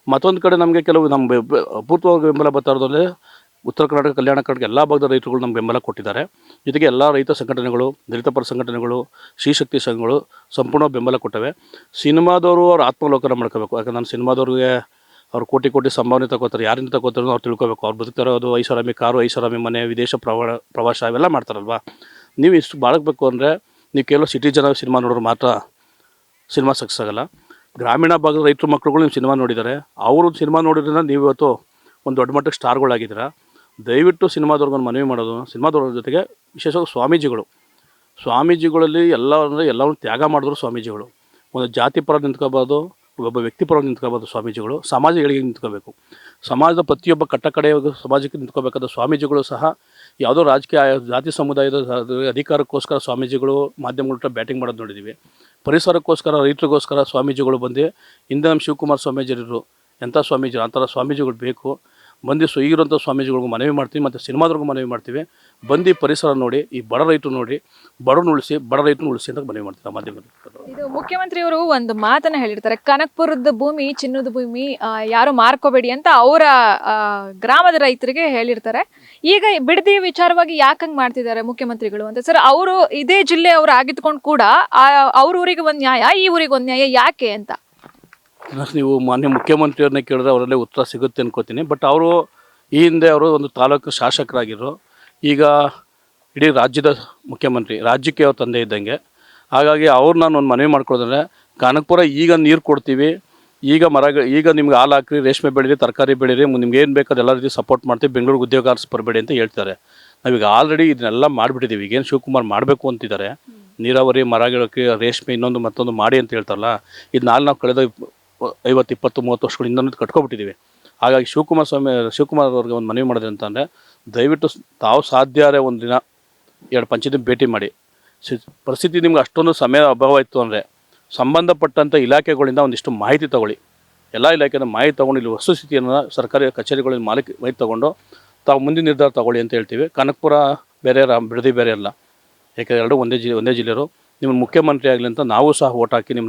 ಮತ್ತೊಂದು ಕಡೆ ನಮಗೆ ಕೆಲವು ನಮ್ಮ ಅಪೂರ್ವವಾಗಿ ಬೆಂಬಲ ಬರ್ತಾ ಇರೋದ್ರಲ್ಲಿ ಉತ್ತರ ಕರ್ನಾಟಕ, ಕಲ್ಯಾಣ ಕರ್ನಾಟಕ ಎಲ್ಲ ಭಾಗದ ರೈತರುಗಳು ನಮ್ಗೆ ಬೆಂಬಲ ಕೊಟ್ಟಿದ್ದಾರೆ. ಜೊತೆಗೆ ಎಲ್ಲ ರೈತ ಸಂಘಟನೆಗಳು, ದಲಿತಪರ ಸಂಘಟನೆಗಳು, ಶ್ರೀಶಕ್ತಿ ಸಂಘಗಳು ಸಂಪೂರ್ಣ ಬೆಂಬಲ ಕೊಟ್ಟವೆ. ಸಿನಿಮಾದವರು ಅವ್ರ ಆತ್ಮಾವಲೋಕನ ಮಾಡ್ಕೋಬೇಕು. ಯಾಕಂದ್ರೆ ನಾನು ಸಿನಿಮಾದವ್ರಿಗೆ ಅವ್ರು ಕೋಟಿ ಸಂಭಾವನೆ ತಗೋತಾರೆ, ಯಾರಿಂದ ತಗೋತಾರೆ ಅವ್ರು ತಿಳ್ಕೊಬೇಕು. ಅವ್ರು ಬದುಕ್ತಾರೋದು ಐಷಾರಾಮಿ ಕಾರು, ಐಷಾರಾಮಿ ಮನೆ, ವಿದೇಶ ಪ್ರವಾಸ ಇವೆಲ್ಲ ಮಾಡ್ತಾರಲ್ವ. ನೀವು ಇಷ್ಟು ಬಾಳಬೇಕು ಅಂದರೆ ನೀವು ಕೇವಲ ಸಿಟಿ ಜನ ಸಿನಿಮಾ ನೋಡೋರು ಮಾತ್ರ ಸಿನಿಮಾ ಸಕ್ಸಸ್ ಆಗಲ್ಲ. ಗ್ರಾಮೀಣ ಭಾಗದ ರೈತರ ಮಕ್ಕಳುಗಳು ನೀವು ಸಿನಿಮಾ ನೋಡಿದ್ದಾರೆ, ಅವರು ಸಿನಿಮಾ ನೋಡಿದ್ರಿಂದ ನೀವು ಇವತ್ತು ಒಂದು ದೊಡ್ಡ ಮಟ್ಟಕ್ಕೆ ಸ್ಟಾರ್ಗಳಾಗಿದ್ದೀರಾ. ದಯವಿಟ್ಟು ಸಿನಿಮಾದವ್ರಿಗೊಂದು ಮನವಿ ಮಾಡೋದು, ಸಿನಿಮಾದವ್ರ ಜೊತೆಗೆ ವಿಶೇಷವಾಗಿ ಸ್ವಾಮೀಜಿಗಳಲ್ಲಿ ಎಲ್ಲವನ್ನು ತ್ಯಾಗ ಮಾಡಿದ್ರು ಸ್ವಾಮೀಜಿಗಳು. ಒಂದು ಜಾತಿ ಪರ ನಿಂತ್ಕೋಬಾರ್ದು, ಒಬ್ಬ ವ್ಯಕ್ತಿ ಪರ ನಿಂತ್ಕೋಬಾರ್ದು ಸ್ವಾಮೀಜಿಗಳು. ಸಮಾಜ ಏಳಿಗೆ ನಿಂತ್ಕೋಬೇಕು. ಸಮಾಜದ ಪ್ರತಿಯೊಬ್ಬ ಕಟ್ಟಕಡೆ ಸಮಾಜಕ್ಕೆ ನಿಂತ್ಕೋಬೇಕಾದ ಸ್ವಾಮೀಜಿಗಳು ಸಹ ಯಾವುದೋ ರಾಜಕೀಯ ಜಾತಿ ಸಮುದಾಯದ ಅಧಿಕಾರಕ್ಕೋಸ್ಕರ ಸ್ವಾಮೀಜಿಗಳು ಮಾಧ್ಯಮಗಳ ಬ್ಯಾಟಿಂಗ್ ಮಾಡೋದು ನೋಡಿದ್ದೀವಿ. ಪರಿಸರಕ್ಕೋಸ್ಕರ, ರೈತರಿಗೋಸ್ಕರ ಸ್ವಾಮೀಜಿಗಳು ಬಂದು ಹಿಂದೆ ನಮ್ಮ ಶಿವಕುಮಾರ ಸ್ವಾಮೀಜಿರು ಎಂಥ ಸ್ವಾಮೀಜಿ, ಆ ಥರ ಸ್ವಾಮೀಜಿಗಳು ಬೇಕು. ಈಗಿರೋಂಥ ಸ್ವಾಮೀಜಿಗಳಿಗೂ ಮನವಿ ಮಾಡ್ತೀವಿ ಮತ್ತು ಸಿನಿಮಾದವ್ರಿಗೂ ಮನವಿ ಮಾಡ್ತೀವಿ. ಬಂದು ಈ ಪರಿಸರ ನೋಡಿ, ಈ ಬಡ ರೈತರು ನೋಡಿ, ಬಡವ್ರನ್ನ ಉಳಿಸಿ, ಬಡ ರೈತರನ್ನ ಉಳಿಸಿ ಅಂತ ಮನವಿ ಮಾಡ್ತೀನಿ ಮಾಧ್ಯಮದಲ್ಲಿ. ಇದು ಮುಖ್ಯಮಂತ್ರಿಯವರು ಒಂದು ಮಾತನ್ನ ಹೇಳಿರ್ತಾರೆ, ಕನಕಪುರದ ಭೂಮಿ ಚಿನ್ನದ ಭೂಮಿ, ಯಾರು ಮಾರ್ಕೋಬೇಡಿ ಅಂತ ಅವರ ಗ್ರಾಮದ ರೈತರಿಗೆ ಹೇಳಿರ್ತಾರೆ. ಈಗ ಬಿಡದಿ ವಿಚಾರವಾಗಿ ಯಾಕಂಗ್ ಮಾಡ್ತಿದ್ದಾರೆ ಮುಖ್ಯಮಂತ್ರಿಗಳು ಅಂತ ಸರ್, ಅವರು ಇದೇ ಜಿಲ್ಲೆ ಅವ್ರು ಆಗಿದ್ಕೊಂಡು ಕೂಡ ಅವ್ರ ಊರಿಗೆ ಒಂದ್ ನ್ಯಾಯ, ಈ ಊರಿಗೆ ಒಂದ್ ನ್ಯಾಯ ಯಾಕೆ ಅಂತ ನೀವು ಮಾನ್ಯ ಮುಖ್ಯಮಂತ್ರಿಯವ್ರನ್ನ ಕೇಳಿದ್ರೆ ಅವರಲ್ಲೇ ಉತ್ತರ ಸಿಗುತ್ತೆ ಅನ್ಕೋತೀನಿ. ಬಟ್ ಅವರು ಈ ಹಿಂದೆ ಅವರು ಒಂದು ತಾಲೂಕು ಶಾಸಕರಾಗಿದ್ದರು, ಈಗ ಇಡೀ ರಾಜ್ಯದ ಮುಖ್ಯಮಂತ್ರಿ, ರಾಜ್ಯಕ್ಕೆ ಅವ್ರ ತಂದೆ ಇದ್ದಂಗೆ. ಹಾಗಾಗಿ ಅವ್ರು ನಾನು ಒಂದು ಮನವಿ ಮಾಡ್ಕೊಳ್ಳೋದಂದರೆ, ಕನಕಪುರ ಈಗ ನೀರು ಕೊಡ್ತೀವಿ, ಈಗ ನಿಮ್ಗೆ ಹಾಲು ಹಾಕ್ರಿ, ರೇಷ್ಮೆ ಬೆಳೀರಿ, ತರಕಾರಿ ಬೆಳೀರಿ, ನಿಮ್ಗೆ ಏನು ಬೇಕಾದ ಎಲ್ಲ ರೀತಿ ಸಪೋರ್ಟ್ ಮಾಡ್ತೀವಿ, ಬೆಂಗಳೂರಿಗೆ ಉದ್ಯೋಗ ಬರಬೇಡಿ ಅಂತ ಹೇಳ್ತಾರೆ. ನಾವೀಗ ಆಲ್ರೆಡಿ ಇದನ್ನೆಲ್ಲ ಮಾಡಿಬಿಟ್ಟಿದ್ದೀವಿ. ಈಗೇನು ಶಿವಕುಮಾರ್ ಮಾಡಬೇಕು ಅಂತಿದ್ದಾರೆ, ನೀರಾವರಿ, ಮರಗಿಡಕ್ಕೆ, ರೇಷ್ಮೆ, ಇನ್ನೊಂದು ಮತ್ತೊಂದು ಮಾಡಿ ಅಂತ ಹೇಳ್ತಾರಲ್ಲ, ಇದನ್ನೆಲ್ಲ ನಾವು ಕಳೆದ 50, 20, 30 ವರ್ಷಗಳಿಂದ ಕಟ್ಕೊಬಿಟ್ಟಿದ್ದೀವಿ. ಹಾಗಾಗಿ ಶಿವಕುಮಾರ್ ಅವ್ರಿಗೆ ಒಂದು ಮನವಿ ಮಾಡಿದ್ರೆ ಅಂತಂದರೆ, ದಯವಿಟ್ಟು ತಾವು ಸಾಧ್ಯ ಆದರೆ ಒಂದು ದಿನ 2 ಪಂಚಾಯತಿ ಭೇಟಿ ಮಾಡಿ. ಪರಿಸ್ಥಿತಿ ನಿಮ್ಗೆ ಅಷ್ಟೊಂದು ಸಮಯ ಅಭಾವ ಇತ್ತು ಅಂದರೆ ಸಂಬಂಧಪಟ್ಟಂಥ ಇಲಾಖೆಗಳಿಂದ ಒಂದಿಷ್ಟು ಮಾಹಿತಿ ತೊಗೊಳ್ಳಿ. ಎಲ್ಲ ಇಲಾಖೆಯಿಂದ ಮಾಹಿತಿ ತೊಗೊಂಡು ಇಲ್ಲಿ ವಸ್ತುಸ್ಥಿತಿಯನ್ನು ಸರ್ಕಾರಿ ಕಚೇರಿಗಳಿಂದ ಮಾಹಿತಿ ತೊಗೊಂಡು ತಾವು ಮುಂದಿನ ನಿರ್ಧಾರ ತೊಗೊಳ್ಳಿ ಅಂತ ಹೇಳ್ತೀವಿ. ಕನಕಪುರ ಬೇರೆ, ಬಿಡದಿ ಬೇರೆ ಅಲ್ಲ, ಯಾಕೆಂದರೆ ಎರಡೂ ಒಂದೇ ಜಿಲ್ಲೆಯವರು. ನಿಮ್ಮ ಮುಖ್ಯಮಂತ್ರಿ ಆಗಲಿ ಅಂತ ನಾವು ಸಹ ಓಟ್ ಹಾಕಿ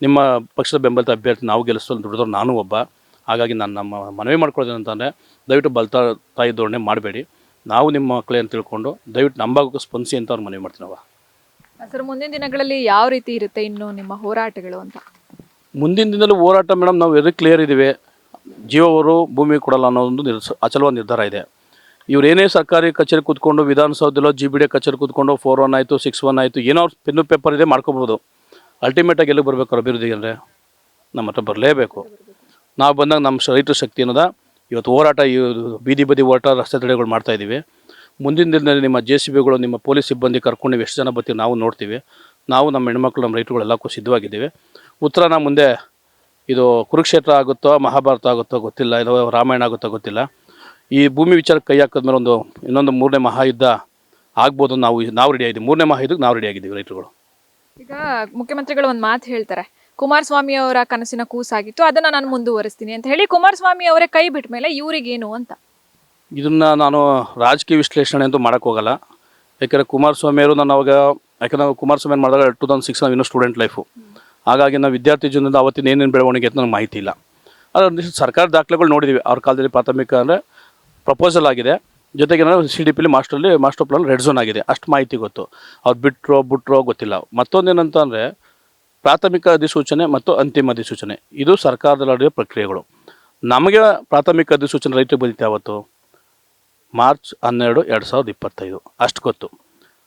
ನಿಮ್ಮ ಪಕ್ಷದ ಬೆಂಬಲಿತ ಅಭ್ಯರ್ಥಿ ನಾವು ಗೆಲ್ಲಿಸಲು ದುಡಿದವ್ರು ನಾನು ಒಬ್ಬ. ಹಾಗಾಗಿ ನಾನು ನಮ್ಮ ಮನವಿ ಮಾಡ್ಕೊಳ್ಳೋದೇನು ಅಂತಂದರೆ, ದಯವಿಟ್ಟು ತಾಯಿ ಧೋರಣೆ ಮಾಡಬೇಡಿ, ನಾವು ನಿಮ್ಮ ಮಕ್ಕಳೇ ಅಂತ ತಿಳ್ಕೊಂಡು ದಯವಿಟ್ಟು ನಂಬಾಗೋಕ್ಕೆ ಸ್ಪಂದಿಸಿ ಅಂತ ಅವ್ರು ಮನವಿ ಮಾಡ್ತೀನವ. ಸರ್, ಮುಂದಿನ ದಿನಗಳಲ್ಲಿ ಯಾವ ರೀತಿ ಇರುತ್ತೆ ಇನ್ನು ನಿಮ್ಮ ಹೋರಾಟಗಳು ಅಂತ? ಮುಂದಿನ ದಿನದಲ್ಲಿ ಹೋರಾಟ ಮೇಡಮ್, ನಾವು ವೆರಿ ಕ್ಲಿಯರ್ ಇದ್ದೀವಿ. ಜೀವವರು ಭೂಮಿ ಕೊಡಲ್ಲ ಅನ್ನೋ ಒಂದು ಅಚಲವಾದ ನಿರ್ಧಾರ ಇದೆ. ಇವರೇನೇ ಸರ್ಕಾರಿ ಕಚೇರಿ ಕೂತ್ಕೊಂಡು, ವಿಧಾನಸೌಧದಲ್ಲೋ GBD ಕಚೇರಿ ಕೂತ್ಕೊಂಡು 4-1 ಆಯಿತು, 6-1 ಆಯಿತು, ಏನೋ ಅವ್ರು ಪೆನ್ನು ಪೇಪರ್ ಇದೆ ಮಾಡ್ಕೋಬೋದು. ಅಲ್ಟಿಮೇಟಾಗಿ ಎಲ್ಲಿಗೆ ಬರಬೇಕು ಅಭಿವೃದ್ಧಿಗೆ ಅಂದರೆ ನಮ್ಮ ಹತ್ರ ಬರಲೇಬೇಕು. ನಾವು ಬಂದಾಗ ನಮ್ಮ ರೈತರ ಶಕ್ತಿ ಅನ್ನೋದ ಇವತ್ತು ಹೋರಾಟ, ಬೀದಿ ಬದಿ ಹೋರಾಟ, ರಸ್ತೆ ತಡೆಗಳು ಮಾಡ್ತಾಯಿದ್ದೀವಿ. ಮುಂದಿನ ದಿನದಲ್ಲಿ ನಿಮ್ಮ JCBಗಳು, ನಿಮ್ಮ ಪೊಲೀಸ್ ಸಿಬ್ಬಂದಿ ಕರ್ಕೊಂಡು ನೀವು ಎಷ್ಟು ಜನ ಬರ್ತೀವಿ ನಾವು ನೋಡ್ತೀವಿ. ನಾವು ನಮ್ಮ ಹೆಣ್ಮಕ್ಳು, ನಮ್ಮ ರೈತರುಗಳು ಎಲ್ಲಕ್ಕೂ ಸಿದ್ಧವಾಗಿದ್ದೀವಿ. ಉತ್ತರನ ಮುಂದೆ ಇದು ಕುರುಕ್ಷೇತ್ರ ಆಗುತ್ತೋ, ಮಹಾಭಾರತ ಆಗುತ್ತೋ ಗೊತ್ತಿಲ್ಲ, ಇದು ರಾಮಾಯಣ ಆಗುತ್ತೋ ಗೊತ್ತಿಲ್ಲ. ಈ ಭೂಮಿ ವಿಚಾರಕ್ಕೆ ಕೈ ಹಾಕಿದ್ಮೇಲೆ ಇನ್ನೊಂದು 3ನೇ ಮಹಾಯುದ್ಧ ಆಗ್ಬೋದು. ನಾವು ರೆಡಿ ಆಗಿದ್ದೀವಿ. 3ನೇ ಮಹಾಯುದ್ಧಕ್ಕೆ ನಾವು ರೆಡಿ ಆಗಿದ್ದೀವಿ ರೈತರುಗಳು. ಈಗ ಮುಖ್ಯಮಂತ್ರಿಗಳು ಒಂದು ಮಾತು ಹೇಳ್ತಾರೆ, ಕುಮಾರಸ್ವಾಮಿ ಅವರ ಕನಸಿನ ಕೂಸಾಗಿತ್ತು, ಅದನ್ನ ನಾನು ಮುಂದುವರಿಸ್ತೀನಿ ಅಂತ ಹೇಳಿ. ಕುಮಾರಸ್ವಾಮಿ ಅವರೇ ಕೈ ಬಿಟ್ಟ ಮೇಲೆ ಇವ್ರಿಗೇನು ಅಂತ ಇದನ್ನು ನಾನು ರಾಜಕೀಯ ವಿಶ್ಲೇಷಣೆ ಅಂತೂ ಮಾಡೋಕ್ಕೆ ಹೋಗಲ್ಲ. ಯಾಕೆಂದರೆ ಕುಮಾರಸ್ವಾಮಿ ಅವರು ಯಾಕಂದರೆ ಕುಮಾರಸ್ವಾಮಿ ಮಾಡಿದಾಗ 2006 ನಾವು ಇನ್ನೂ ಸ್ಟೂಡೆಂಟ್ ಲೈಫು. ಹಾಗಾಗಿ ನಾವು ವಿದ್ಯಾರ್ಥಿ ಜೀವನದಿಂದ ಅವತ್ತಿನ ಏನೇನು ಬೆಳವಣಿಗೆ ಅಂತ ನನಗೆ ಮಾಹಿತಿ ಇಲ್ಲ. ಆದರೆ ಒಂದಿಷ್ಟು ಸರ್ಕಾರ ದಾಖಲೆಗಳು ನೋಡಿದ್ದೀವಿ. ಅವ್ರ ಕಾಲದಲ್ಲಿ ಪ್ರಾಥಮಿಕ ಅಂದರೆ ಪ್ರಪೋಸಲ್ ಆಗಿದೆ, ಜೊತೆಗೆ CDPಲಿ ಮಾಸ್ಟರ್ ಪ್ಲಾನ್ ರೆಡ್ ಝೋನ್ ಆಗಿದೆ, ಅಷ್ಟು ಮಾಹಿತಿ ಗೊತ್ತು. ಅವ್ರು ಬಿಟ್ಟರೋ ಗೊತ್ತಿಲ್ಲ. ಮತ್ತೊಂದೇನಂತ ಅಂದರೆ, ಪ್ರಾಥಮಿಕ ಅಧಿಸೂಚನೆ ಮತ್ತು ಅಂತಿಮ ಅಧಿಸೂಚನೆ ಇದು ಸರ್ಕಾರದಲ್ಲಿ ಪ್ರಕ್ರಿಯೆಗಳು. ನಮಗೆ ಪ್ರಾಥಮಿಕ ಅಧಿಸೂಚನೆ ರೈತರಿಗೆ ಬಂದಿತ್ತು ಯಾವತ್ತು? ಮಾರ್ಚ್ 12, 2025 ಅಷ್ಟು ಗೊತ್ತು.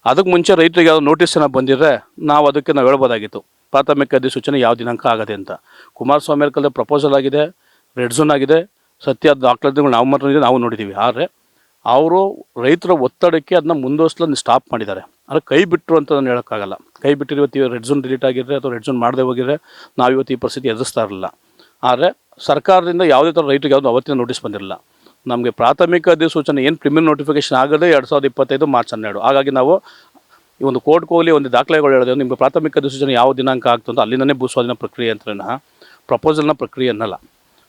ಅದಕ್ಕೆ ಮುಂಚೆ ರೈತರಿಗೆ ಯಾವ್ದು ನೋಟಿಸನ್ನು ಬಂದಿದ್ರೆ ನಾವು ಹೇಳ್ಬೋದಾಗಿತ್ತು ಪ್ರಾಥಮಿಕ ಅಧಿಸೂಚನೆ ಯಾವ ದಿನಾಂಕ ಆಗದೆ ಅಂತ. ಕುಮಾರಸ್ವಾಮಿ ಅವ್ರ ಕಾಲದಲ್ಲಿ ಪ್ರಪೋಸಲ್ ಆಗಿದೆ, ರೆಡ್ ಝೋನ್ ಆಗಿದೆ, ಸತ್ಯ ದಾಖಲಾತಿಗಳು ನಾವು ನೋಡಿದ್ದೀವಿ. ಆದರೆ ಅವರು ರೈತರ ಒತ್ತಡಕ್ಕೆ ಅದನ್ನ ಮುಂದುವರಿಸಲು ಸ್ಟಾಪ್ ಮಾಡಿದ್ದಾರೆ. ಆದರೆ ಕೈ ಬಿಟ್ಟರು ಅಂತ ನಾನು ಹೇಳೋಕ್ಕಾಗಲ್ಲ. ಕೈ ಬಿಟ್ಟಿರೋ ಇವತ್ತು ರೆಡ್ ಝೋನ್ ಡಿಲೀಟ್ ಆಗಿದ್ರೆ ಅಥವಾ ರೆಡ್ ಝೋನ್ ಮಾಡದೆ ಹೋಗಿದ್ರೆ ನಾವು ಇವತ್ತು ಈ ಪರಿಸ್ಥಿತಿ ಎದುರಿಸ್ತಾ ಇರಲಿಲ್ಲ. ಆದರೆ ಸರ್ಕಾರದಿಂದ ಯಾವುದೇ ಥರ ರೈತರಿಗೆ ಯಾವುದು ಅವತ್ತಿನ ನೋಟಿಸ್ ಬಂದಿರಲಿಲ್ಲ. ನಮಗೆ ಪ್ರಾಥಮಿಕ ಅಧಿಸೂಚನೆ ಏನು ಪ್ರಿಮಿನಲ್ ನೋಟಿಫಿಕೇಶನ್ ಆಗೋದೇ 2025 ಮಾರ್ಚ್ 12. ಹಾಗಾಗಿ ನಾವು ಈ ಒಂದು ಕೋರ್ಟ್ಗೆ ಹೋಗಲಿ, ಒಂದು ದಾಖಲೆಗಳು ಹೇಳಿದೆ, ನಿಮಗೆ ಪ್ರಾಥಮಿಕ ಅಧಿಸೂಚನೆ ಯಾವ ದಿನಾಂಕ ಆಗ್ತಂತ ಅಲ್ಲಿಂದನೇ ಭೂಸ್ವಾಧೀನ ಪ್ರಕ್ರಿಯೆ ಅಂತ ಪ್ರಪೋಸಲ್ನ ಪ್ರಕ್ರಿಯೆ ಅನ್ನಲ್ಲ.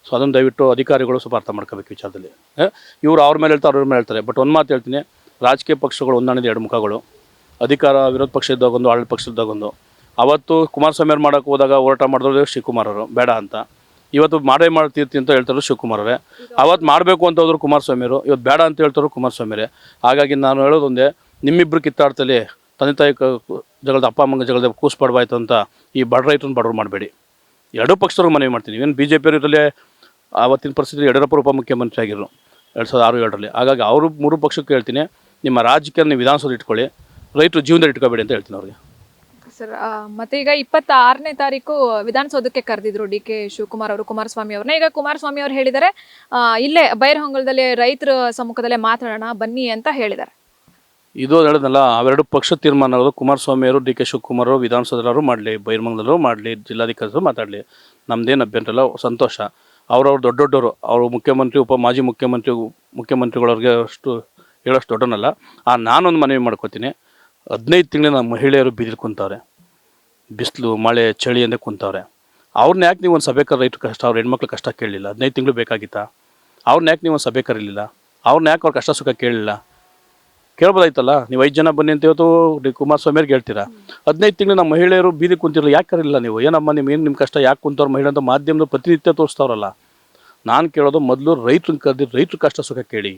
ಸೊ ಅದನ್ನು ದಯವಿಟ್ಟು ಅಧಿಕಾರಿಗಳು ಸ್ವಲ್ಪ ಅರ್ಥ ಮಾಡ್ಕೋಬೇಕು ವಿಚಾರದಲ್ಲಿ. ಇವರು ಅವ್ರ ಮೇಲೆ ಹೇಳ್ತಾರೆ, ಅವ್ರ ಮೇಲೆ ಹೇಳ್ತಾರೆ. ಬಟ್ ಒಂದು ಮಾತು ಹೇಳ್ತೀನಿ, ರಾಜಕೀಯ ಪಕ್ಷಗಳು ಒಂದಾಣಿದ 2 ಮುಖಗಳು. ಅಧಿಕಾರ ವಿರೋಧ ಪಕ್ಷ ಇದ್ದಾಗೊಂದು, ಆಡಳಿತ ಪಕ್ಷ ಇದ್ದಾಗೊಂದು. ಅವತ್ತು ಕುಮಾರಸ್ವಾಮಿ ಅವ್ರು ಮಾಡೋಕ್ಕೆ ಹೋದಾಗ ಹೋರಾಟ ಮಾಡಿದ್ರು ಶಿವಕುಮಾರ್ ಅವರು ಬೇಡ ಅಂತ. ಇವತ್ತು ಮಾಡ್ತೀರ್ತಿ ಅಂತ ಹೇಳ್ತಾರೆ ಶಿವಕುಮಾರ್ ಅವರೇ. ಅವತ್ತು ಮಾಡಬೇಕು ಅಂತ ಹೋದ್ರು ಕುಮಾರಸ್ವಾಮಿ ಅವರು, ಇವತ್ತು ಬೇಡ ಅಂತ ಹೇಳ್ತಾರೆ ಕುಮಾರಸ್ವಾಮಿ ಅವರೇ. ಹಾಗಾಗಿ ನಾನು ಹೇಳೋದೊಂದೇ, ನಿಮ್ಮಿಬ್ಬರು ಕಿತ್ತಾಡ್ತಲ್ಲಿ ತಂದೆ ತಾಯಿ ಜಗಳದ, ಅಪ್ಪ ಅಮ್ಮಂಗೆ ಜಗಳದ ಕೂಸ್ಪಡ್ಬಾಯ್ತು ಅಂತ ಈ ಬಡ ರೈತರನ್ನ ಬಡವ್ರು ಮಾಡಬೇಡಿ. 2 ಪಕ್ಷದವ್ರಿಗೆ ಮನವಿ ಮಾಡ್ತೀನಿ. ಏನು BJP ಅವರಲ್ಲಿ ಆವತ್ತಿನ ಪರಿಸ್ಥಿತಿ ಯಡಿಯೂರಪ್ಪ ಉಪಮುಖ್ಯಮಂತ್ರಿ ಆಗಿದ್ರು 2006-7ರಲ್ಲಿ. ಹಾಗಾಗಿ ಅವರು 3 ಪಕ್ಷಕ್ಕೆ ಹೇಳ್ತೀನಿ, ನಿಮ್ಮ ರಾಜಕೀಯ ನೀವು ವಿಧಾನಸೌಧ ಇಟ್ಕೊಳ್ಳಿ, ರೈತರು ಜೀವನದಲ್ಲಿ ಇಟ್ಕೋಬೇಡಿ ಅಂತ ಹೇಳ್ತೀನಿ ಅವ್ರಿಗೆ. ಸರ್, ಮತ್ತೆ ಈಗ 26ನೇ ತಾರೀಕು ವಿಧಾನಸೌಧಕ್ಕೆ ಕರೆದಿದ್ರು DK ಶಿವಕುಮಾರ್ ಅವರು ಕುಮಾರಸ್ವಾಮಿ ಅವ್ರನ್ನ. ಈಗ ಕುಮಾರಸ್ವಾಮಿ ಅವರು ಹೇಳಿದ್ದಾರೆ, ಇಲ್ಲೇ ಬೈರಹೊಂಗಲದಲ್ಲಿ ರೈತರ ಸಮ್ಮುಖದಲ್ಲೇ ಮಾತಾಡೋಣ ಬನ್ನಿ ಅಂತ ಹೇಳಿದ್ದಾರೆ. ಇದು ಹೇಳಿದ್ನಲ್ಲ, ಅವೆರಡು ಪಕ್ಷ ತೀರ್ಮಾನ ಆಗೋದು. ಕುಮಾರಸ್ವಾಮಿ ಅವರು, DK ಶಿವಕುಮಾರ್ ಅವರು ವಿಧಾನಸೌಧದಲ್ಲೂ ಮಾಡಲಿ, ಬೈರಮಂಗಲದಲ್ಲೂ ಮಾಡಲಿ, ಜಿಲ್ಲಾಧಿಕಾರಿಗಳು ಮಾತಾಡಲಿ, ನಮ್ಮದೇನು ಅಭ್ಯಂತರ ಇಲ್ಲ, ಸಂತೋಷ. ಅವ್ರವ್ರು ದೊಡ್ಡವರು, ಅವರು ಮುಖ್ಯಮಂತ್ರಿ, ಮಾಜಿ ಮುಖ್ಯಮಂತ್ರಿಗಳವ್ರಿಗೆ ಹೇಳೋಷ್ಟು ದೊಡ್ಡನಲ್ಲ. ನಾನೊಂದು ಮನವಿ ಮಾಡ್ಕೋತೀನಿ, 15 ತಿಂಗಳಿನ ಮಹಿಳೆಯರು ಬೀದಿಲಿ ಕುಂತವ್ರೆ, ಬಿಸಿಲು ಮಳೆ ಚಳಿ ಅಂದರೆ ಕುಂತವ್ರೆ. ಅವ್ರನ್ನ ಯಾಕೆ ನೀವು ಒಂದು ಸಭೆ ಕರೆ, ರೈತರು ಕಷ್ಟ, ಅವ್ರ ಹೆಣ್ಮಕ್ಳು ಕಷ್ಟ ಕೇಳಲಿಲ್ಲ? 15 ತಿಂಗಳು ಬೇಕಾಗಿತ್ತಾ? ಅವ್ರನ್ನ ಯಾಕೆ ನೀವು ಒಂದು ಸಭೆ ಕರೀಲಿಲ್ಲ? ಅವ್ರನ್ನ ಯಾಕೆ ಅವ್ರ ಕಷ್ಟ ಸುಖ ಕೇಳಲಿಲ್ಲ? ಕೇಳ್ಬೋದಾಯ್ತಲ್ಲ. ನೀವು 5 ಜನ ಬನ್ನಿ ಅಂತ ಇವತ್ತು ಕುಮಾರಸ್ವಾಮಿ ಅವ್ರಿಗೆ ಹೇಳ್ತೀರಾ. 15 ತಿಂಗಳು ನಮ್ಮ ಮಹಿಳೆಯರು ಬೀದಿ ಕುಂತಿರಲ್ಲ, ಯಾಕೆ ಕರಿಲ್ಲ ನೀವು? ಏನಮ್ಮ ನಿಮ್ಮ ಕಷ್ಟ ಯಾಕೆ ಕುಂತವ್ರು ಮಹಿಳೆ ಅಂತ ಮಾಧ್ಯಮದ ಪ್ರತಿನಿತ್ಯ ತೋರಿಸ್ತಾವ್ರಲ್ಲ. ನಾನು ಕೇಳೋದು ಮೊದಲು ರೈತರನ್ನ ಕರೆದು ರೈತರ ಕಷ್ಟ ಸುಖ ಕೇಳಿ,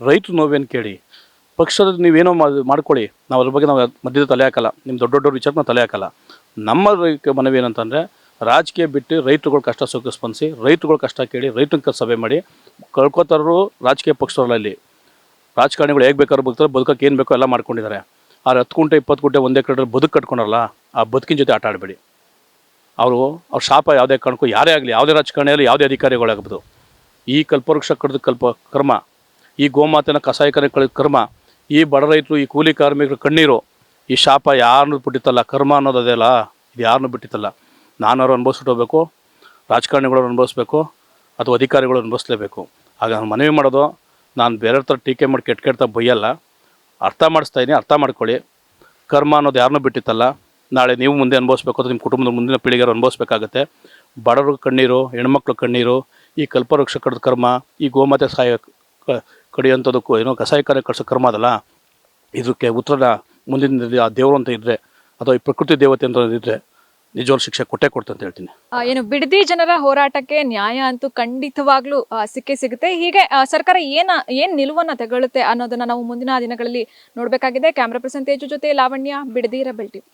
ರೈತರು ನೋವೇನು ಕೇಳಿ. ಪಕ್ಷದ ನೀವೇನೋ ಮಾಡ್ಕೊಳ್ಳಿ, ನಾವು ಅದ್ರ ಬಗ್ಗೆ ನಾವು ಮಧ್ಯದ ತಲೆ ಹಾಕಲ್ಲ, ನಿಮ್ಮ ದೊಡ್ಡವ್ರ ವಿಚಾರಕ್ಕೆ ನಾವು ತಲೆ ಹಾಕಲ್ಲ. ನಮ್ಮ ಮನವಿ ಏನಂತಂದರೆ ರಾಜಕೀಯ ಬಿಟ್ಟು ರೈತರುಗಳ ಕಷ್ಟ ಸುಖ ಸ್ಪಂದಿಸಿ, ರೈತರುಗಳ ಕಷ್ಟ ಕೇಳಿ, ರೈತನ ಸಭೆ ಮಾಡಿ. ಕಳ್ಕೊತಾರರು ರಾಜಕೀಯ ಪಕ್ಷದವರಲ್ಲಿ ರಾಜಕಾರಣಿಗಳು ಹೇಗೆ ಬೇಕಾದ್ರೂ ಬದುಕ್ತಾರೆ, ಬದುಕಕ್ಕೆ ಏನು ಬೇಕೋ ಎಲ್ಲ ಮಾಡ್ಕೊಂಡಿದ್ದಾರೆ. ಆದ್ರೆ 10 ಗುಂಟೆ 20 ಗುಂಟೆ ಒಂದೇ ಕಡೆ ಬದುಕು ಕಟ್ಕೊಂಡಲ್ಲ, ಆ ಬದುಕಿನ ಜೊತೆ ಆಟ ಆಡಬೇಡಿ. ಅವ್ರ ಶಾಪ ಯಾವುದೇ ಕಾರಣಕ್ಕೂ ಯಾರೇ ಆಗಲಿ, ಯಾವುದೇ ರಾಜಕಾರಣಿಯಲ್ಲಿ ಯಾವುದೇ ಅಧಿಕಾರಿಗಳಾಗ್ಬೋದು, ಈ ಕಲ್ಪವೃಕ್ಷ ಕಡಿದ ಕರ್ಮ, ಈ ಗೋಮಾತೆನ ಕಸಾಯಿಕರ ಕಳೆದ ಕರ್ಮ, ಈ ಬಡ ರೈತರು, ಈ ಕೂಲಿ ಕಾರ್ಮಿಕರ ಕಣ್ಣೀರು, ಈ ಶಾಪ ಯಾರನ್ನೂ ಬಿಟ್ಟಿತ್ತಲ್ಲ. ಕರ್ಮ ಅನ್ನೋದು ಅದೆಲ್ಲ, ಇದು ಯಾರನ್ನೂ ಬಿಟ್ಟಿತ್ತಲ್ಲ. ನಾನವರು ಅನುಭವಿಸ್ಬಿಟ್ಟು ಹೋಗ್ಬೇಕು, ರಾಜಕಾರಣಿಗಳು ಅನುಭವಿಸ್ಬೇಕು, ಅಥವಾ ಅಧಿಕಾರಿಗಳು ಅನುಭವಿಸ್ಲೇಬೇಕು. ಆಗ ನಾನು ಮನವಿ ಮಾಡೋದು, ನಾನು ಬೇರೆ ಥರ ಟೀಕೆ ಮಾಡಿ ಕೆಟ್ಟ ಬೈಯಲ್ಲ, ಅರ್ಥ ಮಾಡಿಸ್ತಾಯಿದ್ದೀನಿ, ಅರ್ಥ ಮಾಡ್ಕೊಳ್ಳಿ. ಕರ್ಮ ಅನ್ನೋದು ಯಾರನ್ನೂ ಬಿಟ್ಟಿತ್ತಲ್ಲ. ನಾಳೆ ನೀವು ಮುಂದೆ ಅನುಭವಿಸ್ಬೇಕು, ಅಥವಾ ನಿಮ್ಮ ಕುಟುಂಬದ ಮುಂದಿನ ಪೀಳಿಗೆಯರು ಅನುಭವಿಸ್ಬೇಕಾಗತ್ತೆ. ಬಡವ್ರ ಕಣ್ಣೀರು, ಹೆಣ್ಮಕ್ಳು ಕಣ್ಣೀರು, ಈ ಕಲ್ಪವೃಕ್ಷ ಕಡಿದ ಕರ್ಮ, ಈ ಗೋಮಾತೆ ಕಡಿಯೋಂಥದ್ದಕ್ಕೂ ಏನೋ ಕಸಾಯಿಖಾನೆ ಕಳಿಸೋ ಕರ್ಮ ಅದಲ್ಲ. ಇದಕ್ಕೆ ಉತ್ತರನ ಮುಂದಿನ ಆ ದೇವರು ಅಂತ ಇದ್ದರೆ, ಅಥವಾ ಈ ಪ್ರಕೃತಿ ದೇವತೆ ಅಂತ ಇದ್ದರೆ ನಿಜವಾದ ಶಿಕ್ಷೆ ಕೊಟ್ಟೆ ಅಂತ ಹೇಳ್ತೀನಿ. ಏನು ಬಿಡದಿ ಜನರ ಹೋರಾಟಕ್ಕೆ ನ್ಯಾಯ ಅಂತೂ ಖಂಡಿತವಾಗ್ಲೂ ಸಿಕ್ಕೇ ಸಿಗುತ್ತೆ. ಹೀಗೆ ಸರ್ಕಾರ ಏನ್ ನಿಲುವನ್ನ ತಗೊಳುತ್ತೆ ಅನ್ನೋದನ್ನ ನಾವು ಮುಂದಿನ ದಿನಗಳಲ್ಲಿ ನೋಡ್ಬೇಕಾಗಿದೆ. ಕ್ಯಾಮ್ರಾ ಪರ್ಸನ್ ತೇಜು ಜೊತೆ ಲಾವಣ್ಯ, ಬಿಡದಿ ರೆಬೆಲ್ ಟಿವಿ.